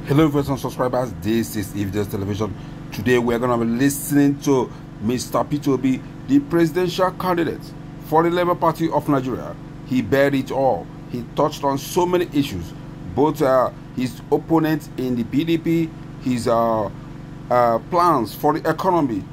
Hello viewers and subscribers, this is Evidence Television. Today we're going to be listening to Mr. P2B, the presidential candidate for the Labour Party of Nigeria. He bared it all. He touched on so many issues, both his opponents in the PDP, his plans for the economy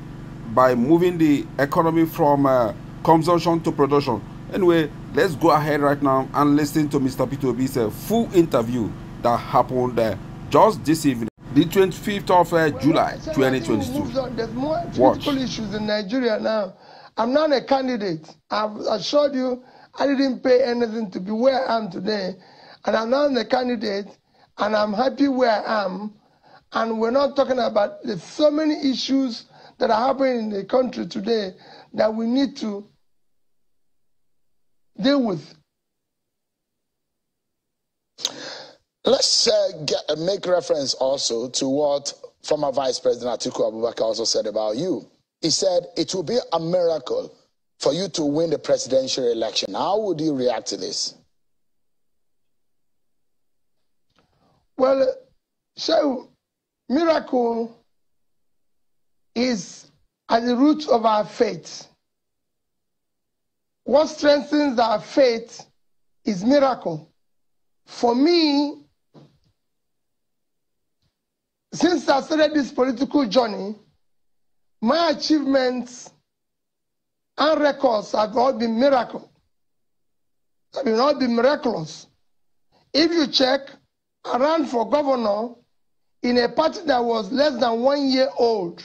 by moving the economy from consumption to production. Anyway, let's go ahead right now and listen to Mr. P2B's full interview that happened just this evening, the 25th of July, 2022. There's more political issues in Nigeria now. I'm not a candidate. I've assured you I didn't pay anything to be where I am today. And I'm not a candidate, and I'm happy where I am. And we're not talking about there's so many issues that are happening in the country today that we need to deal with. Let's make reference also to what former Vice President Atiku Abubakar also said about you. He said it will be a miracle for you to win the presidential election. How would you react to this? Well, so miracle is at the root of our faith. What strengthens our faith is miracle. For me, since I started this political journey, my achievements and records have all been miracle. Have all been miraculous. If you check, I ran for governor in a party that was less than 1 year old.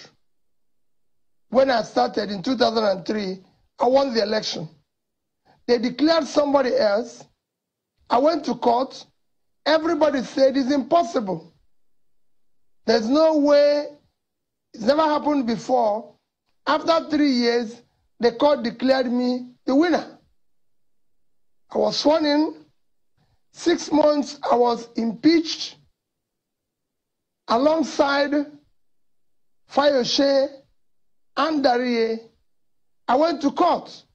When I started in 2003, I won the election. They declared somebody else. I went to court. Everybody said it's impossible. There's no way. It's never happened before. After 3 years, the court declared me the winner. I was sworn in. 6 months, I was impeached alongside Fayose and Darie. I went to court.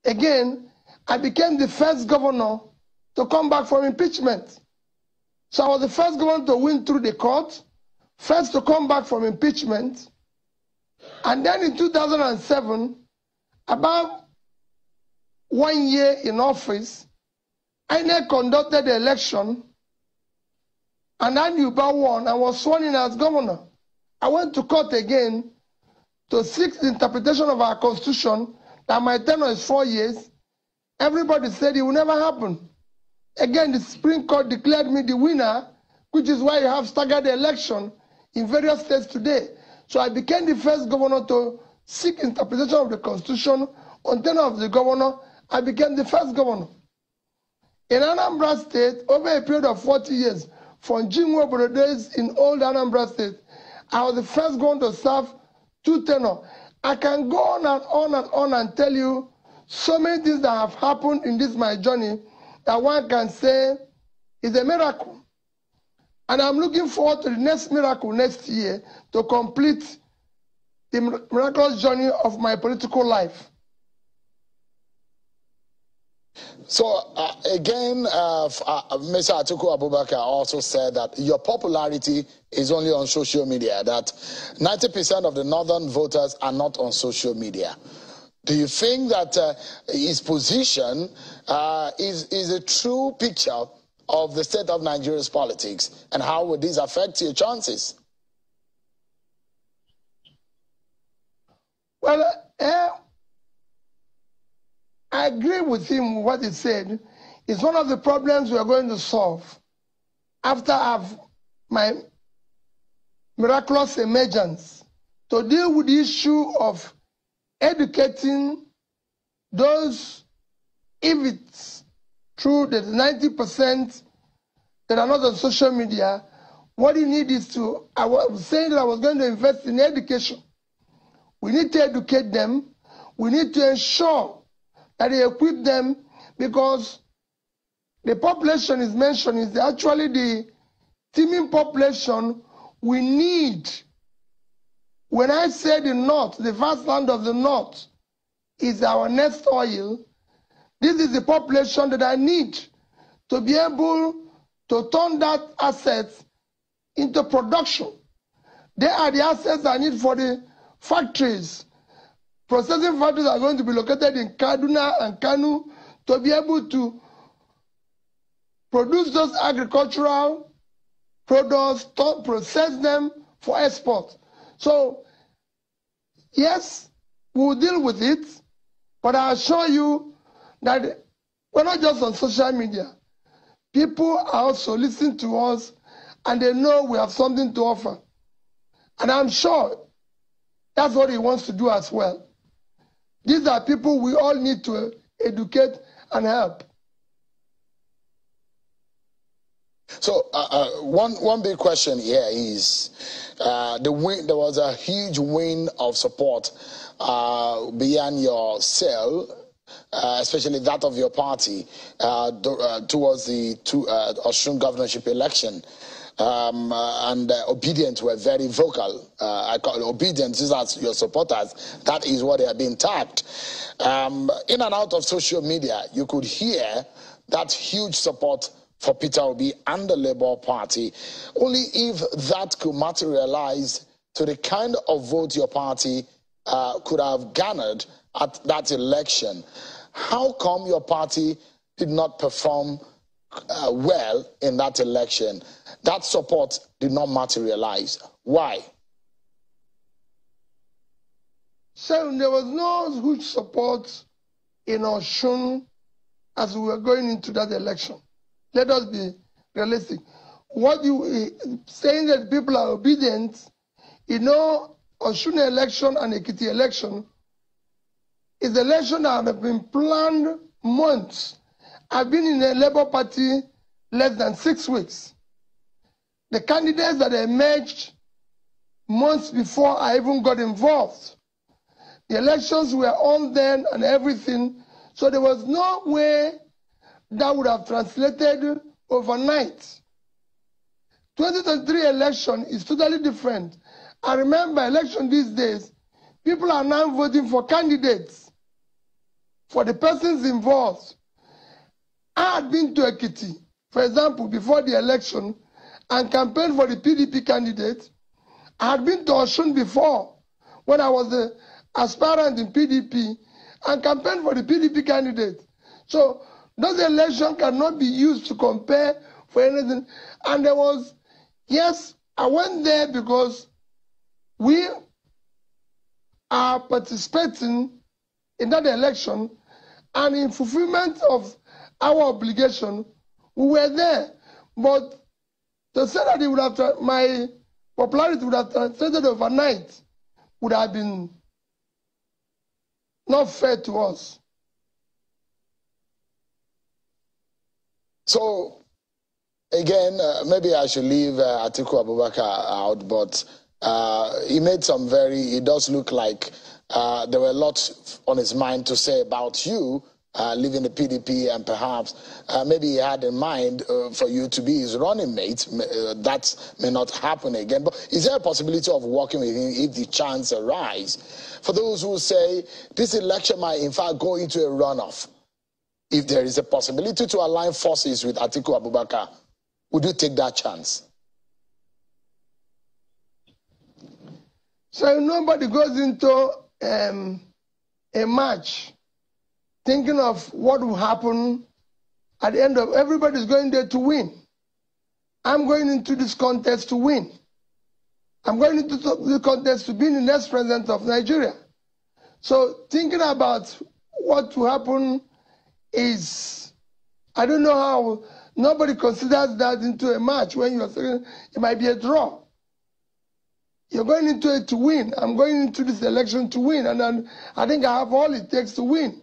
Again, I became the first governor to come back from impeachment. So I was the first governor to win through the court, first to come back from impeachment. And then in 2007, about 1 year in office, I conducted the election, and Tinubu won and was sworn in as governor. I went to court again to seek the interpretation of our constitution that my tenure is 4 years. Everybody said it will never happen. Again, the Supreme Court declared me the winner, which is why you have staggered the election in various states today. So I became the first governor to seek interpretation of the Constitution. On tenure of the governor, I became the first governor. In Anambra State, over a period of 40 years, from Jinwo days in old Anambra State, I was the first governor to serve 2 tenures. I can go on and on and on and tell you so many things that have happened in this my journey that one can say is a miracle. And I'm looking forward to the next miracle next year to complete the miraculous journey of my political life. So again, Mr. Atiku Abubakar also said that your popularity is only on social media, that 90% of the northern voters are not on social media. Do you think that his position is a true picture of the state of Nigeria's politics, and how would this affect your chances? Well, I agree with him with what he said. It's one of the problems we are going to solve after I have my miraculous emergence, to deal with the issue of educating those, if it's true that 90% that are not on social media, what you need is to, I was saying that I was going to invest in education. We need to educate them. We need to ensure that they equip them, because the population is mentioned is actually the teeming population we need. When I say the North, the vast land of the North is our next oil, this is the population that I need to be able to turn that asset into production. They are the assets I need for the factories. Processing factories are going to be located in Kaduna and Kanu to be able to produce those agricultural products, to process them for export. So, yes, we will deal with it, but I assure you that we're not just on social media. People are also listening to us, and they know we have something to offer. And I'm sure that's what he wants to do as well. These are people we all need to educate and help. So one big question here is there was a huge wind of support beyond your cell, especially that of your party, towards the Osun governorship election. And Obedience were very vocal. I call Obedience, these are your supporters. That is what they are being tapped. In and out of social media, you could hear that huge support for Peter Obi and the Labour Party. Only if that could materialize to the kind of vote your party could have garnered at that election. How come your party did not perform well in that election? That support did not materialize. Why? So there was no huge support in Osun as we were going into that election. Let us be realistic. What you saying that people are obedient, you know, Osun election and Ekiti election is the election that have been planned months. I've been in the Labour Party less than 6 weeks. The candidates that emerged months before I even got involved. The elections were on then and everything, so there was no way that would have translated overnight. 2023 election is totally different. I remember election these days, people are now voting for candidates, for the persons involved. I had been to Ekiti, for example, before the election and campaigned for the PDP candidate. I had been to Osun before when I was the aspirant in PDP and campaigned for the PDP candidate. So those elections cannot be used to compare for anything. And there was, yes, I went there because we are participating in that election, and in fulfillment of our obligation, we were there. But to say that it would have my popularity would have translated overnight would have been not fair to us. So, again, maybe I should leave Atiku Abubakar out, but he made some it does look like there were a lot on his mind to say about you leaving the PDP, and perhaps maybe he had in mind for you to be his running mate. That may not happen again. But is there a possibility of working with him if the chance arises? For those who say this election might in fact go into a runoff, if there is a possibility to align forces with Atiku Abubakar, would you take that chance? So nobody goes into a match thinking of what will happen at the end of. Everybody's going there to win. I'm going into this contest to win. I'm going into the contest to be the next president of Nigeria. So thinking about what will happen is, I don't know how, nobody considers that into a match when you're saying it might be a draw. You're going into it to win. I'm going into this election to win, and then I think I have all it takes to win.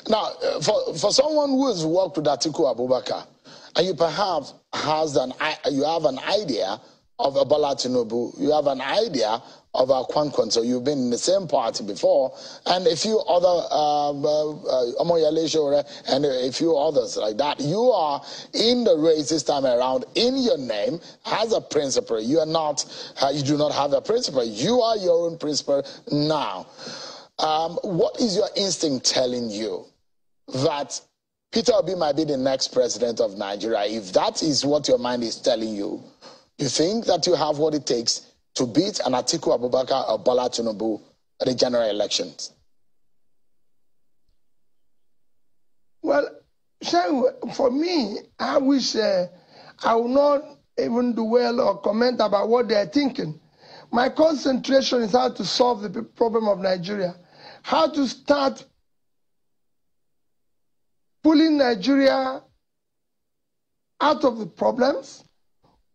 Now, for someone who has worked with Atiku Abubakar, and you perhaps you have an idea of Bola Tinubu, you have an idea of Kwankwan, so you've been in the same party before, and a few other and a few others like that. You are in the race this time around in your name as a principal. You are not. You do not have a principal. You are your own principal now. What is your instinct telling you that Peter Obi might be the next president of Nigeria. If that is what your mind is telling you, you think that you have what it takes to beat an Atiku Abubakar or Bola Tinubu at the general elections? Well, for me, I wish I will not even dwell or comment about what they are thinking. My concentration is how to solve the problem of Nigeria, how to start pulling Nigeria out of the problems,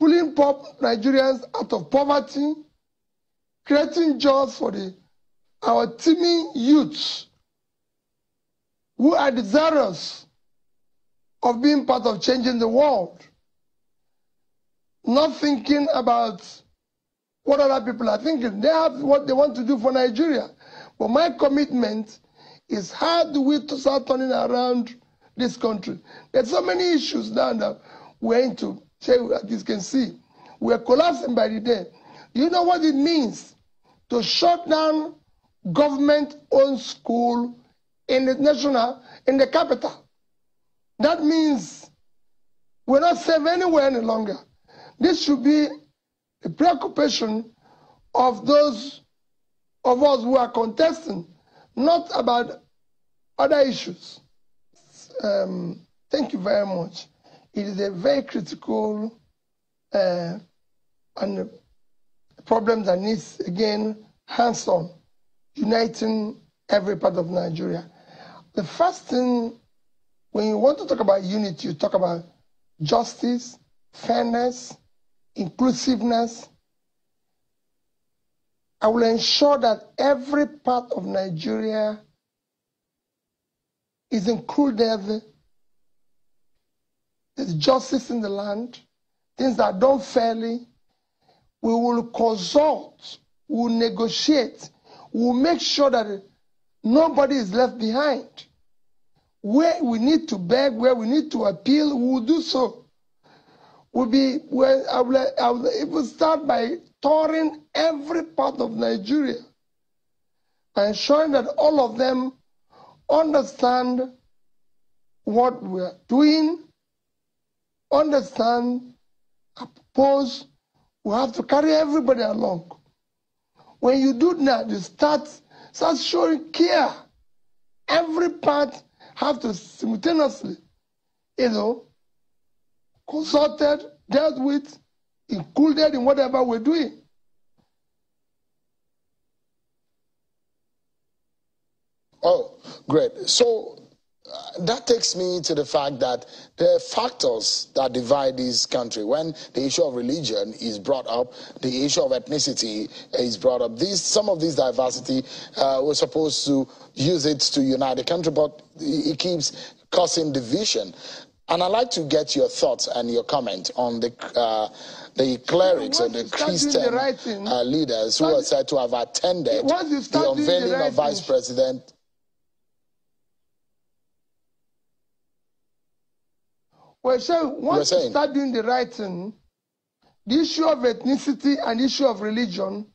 pulling Nigerians out of poverty, creating jobs for our teeming youths who are desirous of being part of changing the world, not thinking about what other people are thinking. They have what they want to do for Nigeria. But my commitment is how do we start turning around this country. There's so many issues now that we're into. As you can see, we're collapsing by the day. Do you know what it means to shut down government-owned school in the capital? That means we're not safe anywhere any longer. This should be a preoccupation of those of us who are contesting, not about other issues. Thank you very much. It is a very critical and problem that needs, again, hands-on, uniting every part of Nigeria. The first thing, when you want to talk about unity, you talk about justice, fairness, inclusiveness. I will ensure that every part of Nigeria is included. There's justice in the land, things that are done fairly. We will consult, we will negotiate, we will make sure that nobody is left behind. Where we need to beg, where we need to appeal, we will do so. I will even start by touring every part of Nigeria and ensuring that all of them understand what we are doing, understand, oppose. We have to carry everybody along. When you do that, you start showing care. Every part have to simultaneously, consulted, dealt with, included in whatever we're doing. Oh, great. So that takes me to the fact that there are factors that divide this country. When the issue of religion is brought up, the issue of ethnicity is brought up. Some of this diversity, we're supposed to use it to unite the country, but it keeps causing division. And I'd like to get your thoughts and your comment on the clerics and the Christian leaders who are said to have attended the unveiling of Vice President. Well, so once you start doing the right thing, the issue of ethnicity and the issue of religion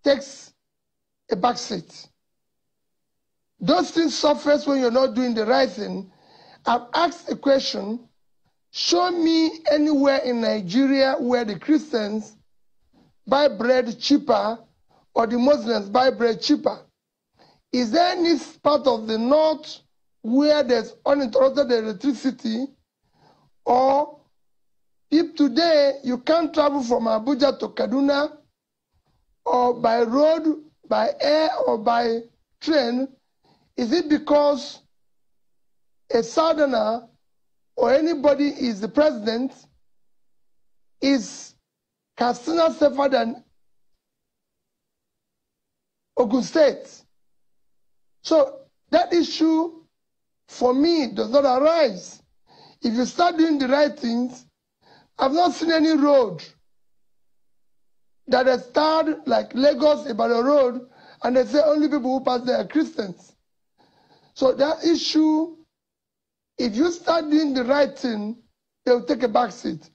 takes a backseat. Those things surface when you're not doing the right thing. I've asked a question, show me anywhere in Nigeria where the Christians buy bread cheaper or the Muslims buy bread cheaper. Is there any part of the north where there's uninterrupted electricity, or if today you can't travel from Abuja to Kaduna, or by road, by air, or by train, is it because a southerner or anybody is the president? Is Katsina safer than Ogun State? So that issue, for me, does not arise. If you start doing the right things, I've not seen any road that has started like Lagos Ibadan Road, and they say only people who pass there are Christians. So that issue, if you start doing the right thing, they will take a back seat.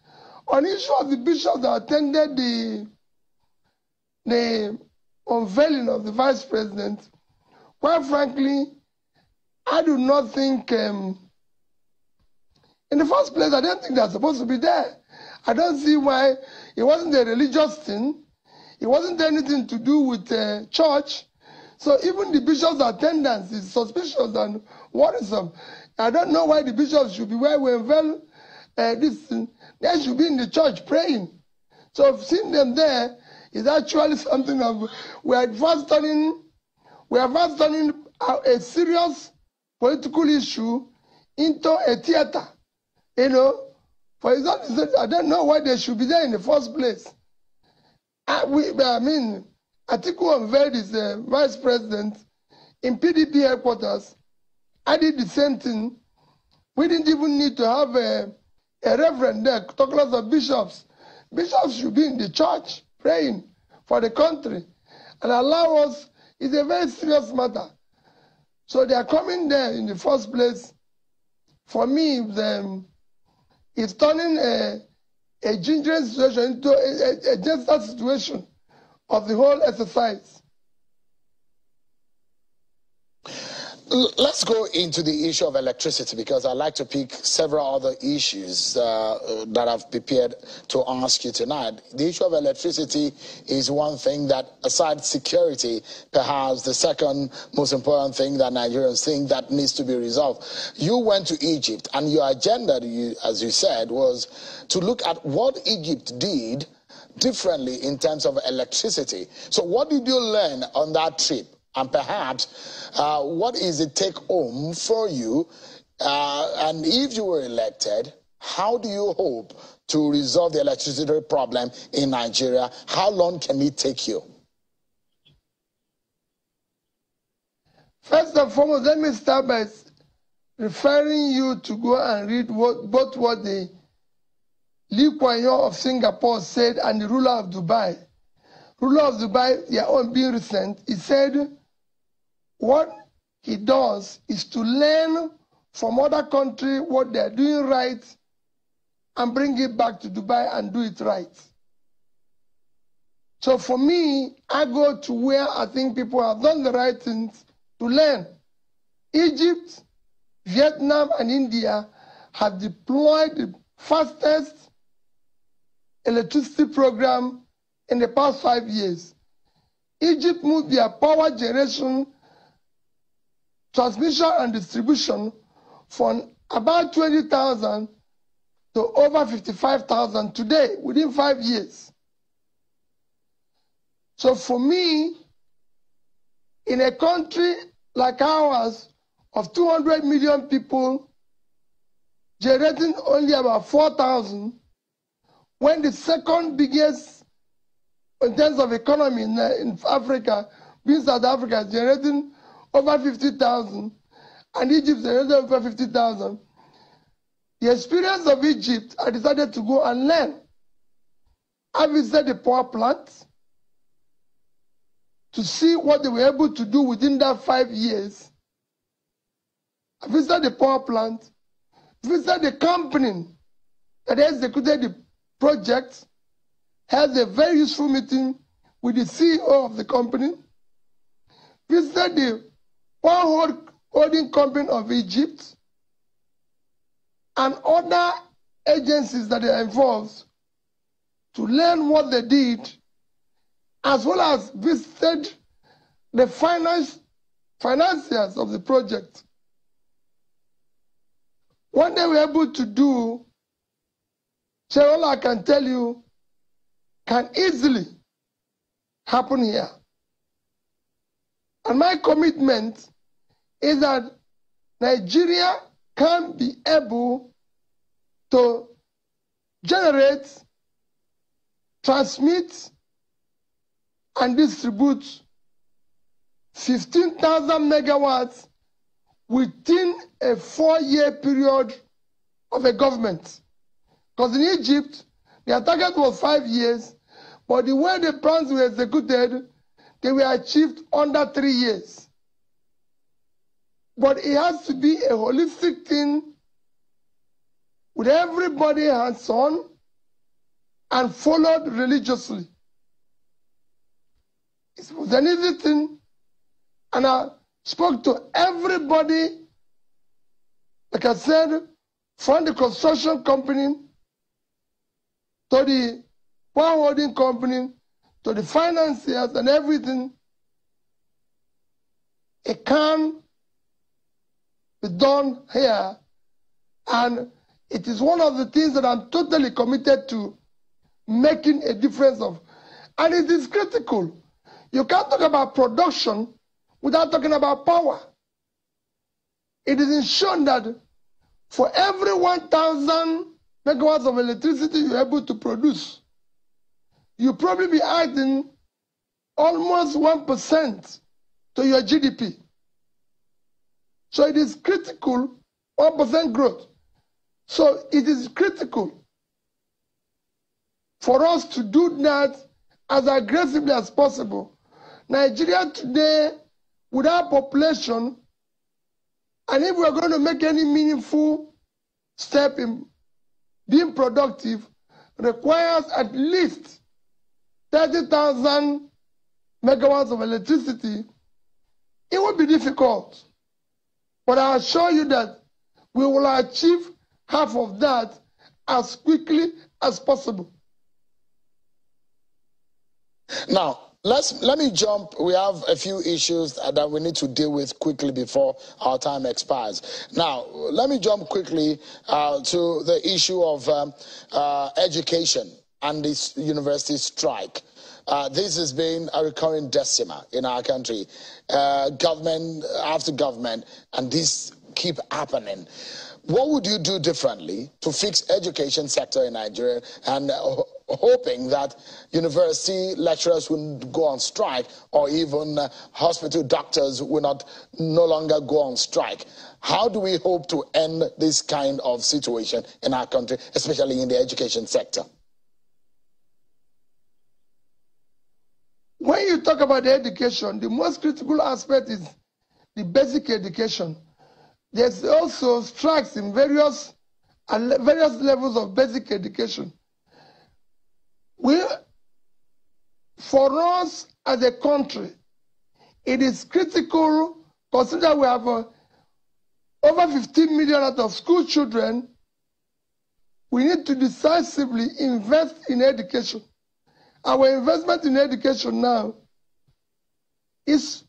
On the issue of the bishops that attended the unveiling of the vice president, quite frankly, I do not think In the first place, I don't think they're supposed to be there. I don't see why. It wasn't a religious thing. It wasn't anything to do with church. So even the bishop's attendance is suspicious and worrisome. I don't know why the bishops should be where we unveil this thing. They should be in the church praying. So seeing them there is actually something of we are first turning a serious political issue into a theater. You know, for example, I don't know why they should be there in the first place. Atiku unveiled his vice president in PDP headquarters. I did the same thing. We didn't even need to have a reverend there, talk less of bishops. Bishops should be in the church praying for the country and allow us. It's a very serious matter. So they are coming there in the first place. For me, it's turning a gingerous situation into a desperate situation of the whole exercise. Let's go into the issue of electricity, because I'd like to pick several other issues that I've prepared to ask you tonight. The issue of electricity is one thing that, aside security, perhaps the second most important thing that Nigerians think that needs to be resolved. You went to Egypt, and your agenda, as you said, was to look at what Egypt did differently in terms of electricity. So what did you learn on that trip? And perhaps, what is the take-home for you? And if you were elected, how do you hope to resolve the electricity problem in Nigeria? How long can it take you? First and foremost, let me start by referring you to go and read both what the Lee Kuan Yew of Singapore said and the ruler of Dubai. Ruler of Dubai, their own being recent, he said what he does is to learn from other countries what they're doing right and bring it back to Dubai and do it right. So for me, I go to where I think people have done the right things to learn. Egypt, Vietnam, and India have deployed the fastest electricity program in the past 5 years. Egypt moved their power generation, transmission and distribution from about 20,000 to over 55,000 today, within 5 years. So for me, in a country like ours of 200 million people, generating only about 4,000, when the second biggest in terms of economy in Africa, being South Africa, is generating over 50,000, and Egypt generating over 50,000. The experience of Egypt, I decided to go and learn. I visited the power plant to see what they were able to do within that 5 years. I visited the power plant, visited the company that executed the project, had a very useful meeting with the CEO of the company, visited the power holding company of Egypt, and other agencies that are involved to learn what they did, as well as visited the financiers of the project. What they were able to do, so all I can tell you, can easily happen here. And my commitment is that Nigeria can be able to generate, transmit, and distribute 15,000 megawatts within a 4-year period of a government. Because in Egypt, their target was 5 years, but the way the plans were executed, they were achieved under 3 years. But it has to be a holistic thing with everybody hands-on and followed religiously. It was an easy thing, and I spoke to everybody, like I said, from the construction company to the power holding company to the financiers and everything, it can be done here. And it is one of the things that I'm totally committed to making a difference of. And it is critical. You can't talk about production without talking about power. It is shown that for every 1,000 megawatts of electricity you're able to produce, you probably be adding almost 1% to your GDP. So it is critical, 1% growth. So it is critical for us to do that as aggressively as possible. Nigeria today, with our population, and if we're going to make any meaningful step in being productive, requires at least 30,000 megawatts of electricity. It will be difficult, but I assure you that we will achieve half of that as quickly as possible. Now, let me jump. We have a few issues that we need to deal with quickly before our time expires. Now, let me jump quickly to the issue of education and this university strike. This has been a recurring decima in our country, government after government, and this keep happening. What would you do differently to fix education sector in Nigeria, and hoping that university lecturers wouldn't go on strike, or even hospital doctors will no longer go on strike? How do we hope to end this kind of situation in our country, especially in the education sector? When you talk about the education, the most critical aspect is the basic education. There's also strikes in various levels of basic education. For us as a country, it is critical, consider we have over 15 million out of school children. We need to decisively invest in education. Our investment in education now is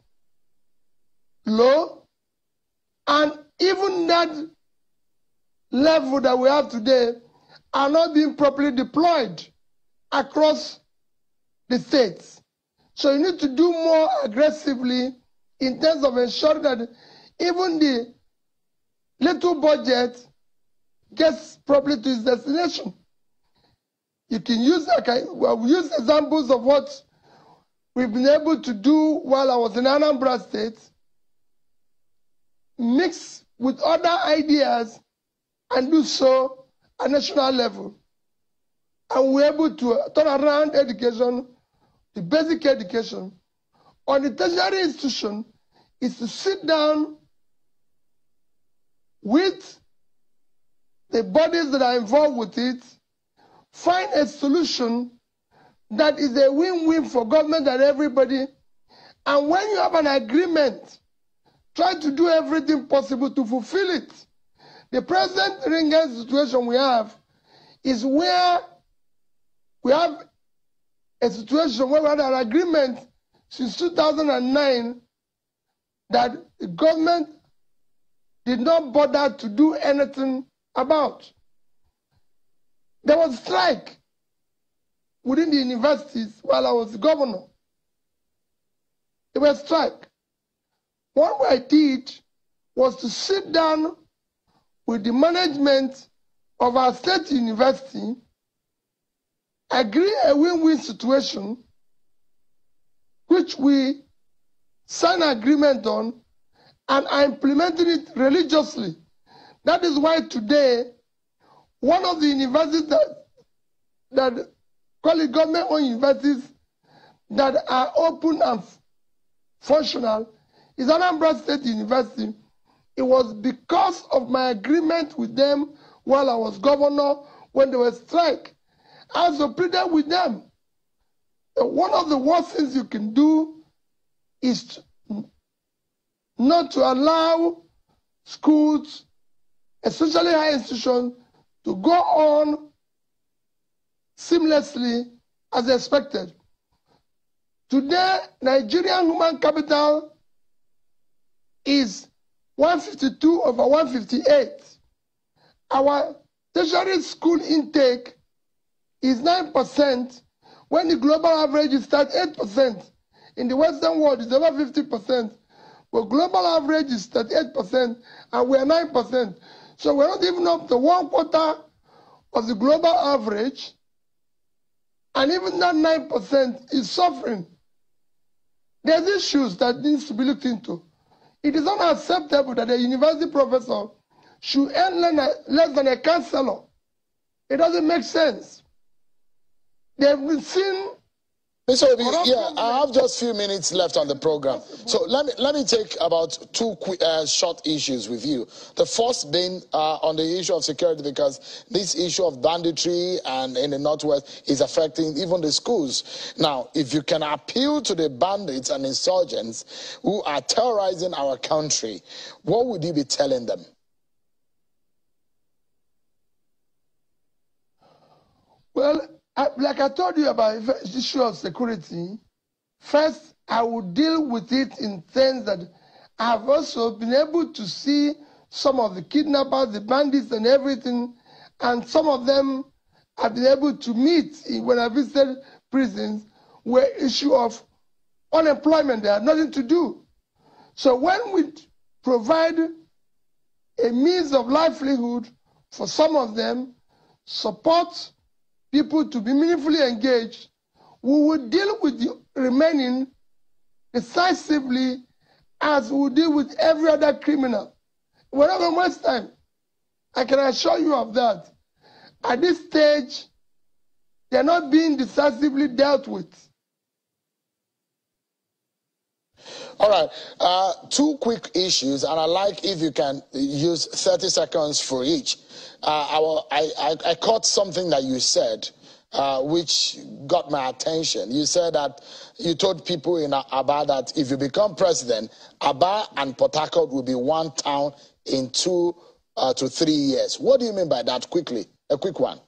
low, and even that level that we have today are not being properly deployed across the states. So you need to do more aggressively in terms of ensuring that even the little budget gets properly to its destination. You can use, we'll use examples of what we've been able to do while I was in Anambra State, mix with other ideas and do so at national level. And we're able to turn around education, the basic education. On the tertiary institution is to sit down with the bodies that are involved with it, find a solution that is a win-win for government and everybody. And when you have an agreement, try to do everything possible to fulfill it. The present ringing situation we have is where we have a situation where we had an agreement since 2009 that the government did not bother to do anything about. There was a strike within the universities while I was the governor. There was a strike. What I did was to sit down with the management of our state university, agree a win-win situation, which we signed an agreement on, and are implementing it religiously. That is why today, one of the universities that call it government-owned universities that are open and functional is Anambra State University. It was because of my agreement with them while I was governor when there was strike. I also pleaded with them. One of the worst things you can do is not to allow schools especially higher institutions, to go on seamlessly as expected. Today, Nigerian human capital is 152 over 158. Our tertiary school intake is 9%, when the global average is 38%. In the Western world, it's over 50%. But global average is 38%, and we are 9%. So we're not even up to 1/4 of the global average, and even that 9% is suffering. There's issues that needs to be looked into. It is unacceptable that a university professor should earn less than a counselor. It doesn't make sense. They've been seen. Mr. Obi, yeah, I have just a few minutes left on the program. So let me take about two short issues with you. The first being on the issue of security, because this issue of banditry and in the Northwest is affecting even the schools. Now, if you can appeal to the bandits and insurgents who are terrorizing our country, what would you be telling them? Well, like I told you about the issue of security, first I would deal with it in sense that I have also been able to see some of the kidnappers, the bandits and everything, and some of them I've been able to meet when I visited prisons where issue of unemployment, they had nothing to do. So when we provide a means of livelihood for some of them, support people to be meaningfully engaged, we will deal with the remaining decisively as we will deal with every other criminal. We're not going to waste time. I can assure you of that. At this stage, they're not being decisively dealt with. All right, two quick issues, and I'd like if you can use 30 seconds for each. I caught something that you said, which got my attention. You said that you told people in Aba that if you become president, Aba and Port Harcourt will be one town in 2 to 3 years. What do you mean by that? Quickly, a quick one.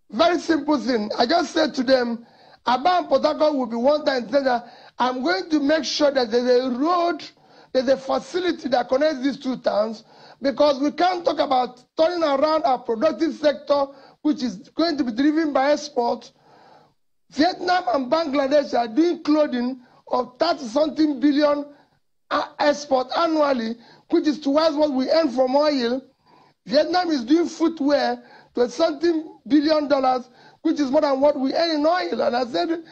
Very simple thing. I just said to them, Aba and Port Harcourt will be one town. I'm going to make sure that there's a road, there's a facility that connects these two towns, because we can't talk about turning around our productive sector, which is going to be driven by export. Vietnam and Bangladesh are doing clothing of 30-something billion export annually, which is twice what we earn from oil. Vietnam is doing footwear to something $1 billion, which is more than what we earn in oil. And I said,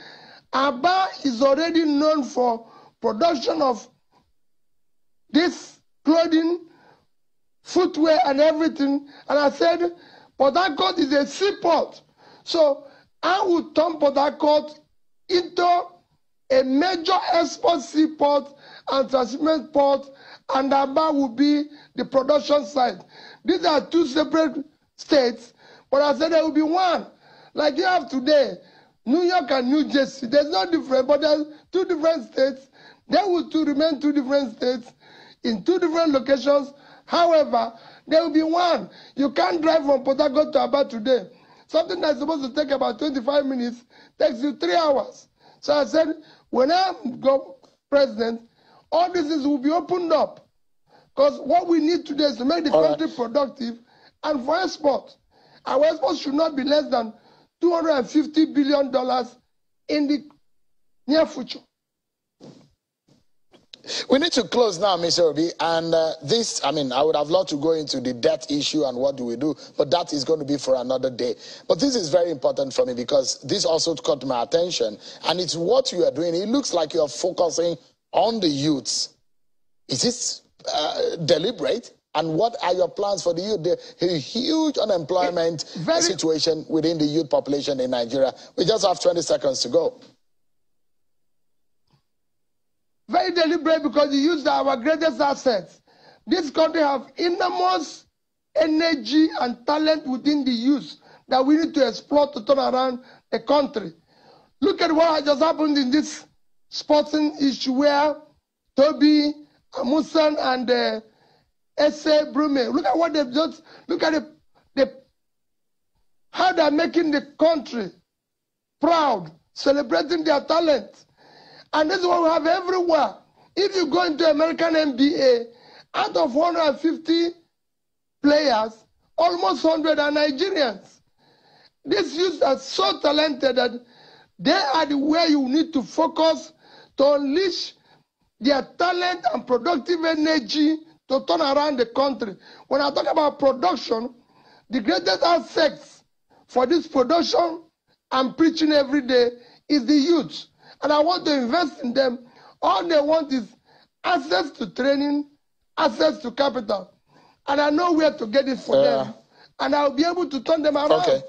Aba is already known for production of this clothing, footwear and everything. And I said, Port Harcourt is a seaport. So I would turn Port Harcourt into a major export seaport and transshipment port, and Aba will be the production site. These are two separate states, but I said there will be one. Like you have today, New York and New Jersey. There's no difference, but there's two different states. They will remain two different states in two different locations. However, there will be one. You can't drive from Port Harcourt to Aba today. Something that's supposed to take about 25 minutes takes you 3 hours. So I said, when I go president, all these things will be opened up. Because what we need today is to make the country productive and for export. Our export should not be less than $250 billion in the near future. We need to close now, Mr. Obi, and I would have loved to go into the debt issue and what do we do, but that is going to be for another day. But this is very important for me because this also caught my attention, and it's what you are doing. It looks like you are focusing on the youths. Is this deliberate? And what are your plans for the youth? There's a huge unemployment situation within the youth population in Nigeria. We just have 20 seconds to go. Very deliberate, because the youth are our greatest assets. This country have enormous energy and talent within the youth that we need to explore to turn around the country. Look at what has just happened in this sporting issue where Toby, Amusan, and Essay Brume. Look at what they've just, look at how they're making the country proud, celebrating their talent. And this is what we have everywhere. If you go into American NBA, out of 150 players, almost 100 are Nigerians. These youths are so talented that they are the way you need to focus to unleash their talent and productive energy to turn around the country. When I talk about production, the greatest assets for this production I'm preaching every day is the youth. And I want to invest in them. All they want is access to training, access to capital. And I know where to get it for them. And I'll be able to turn them around. Okay.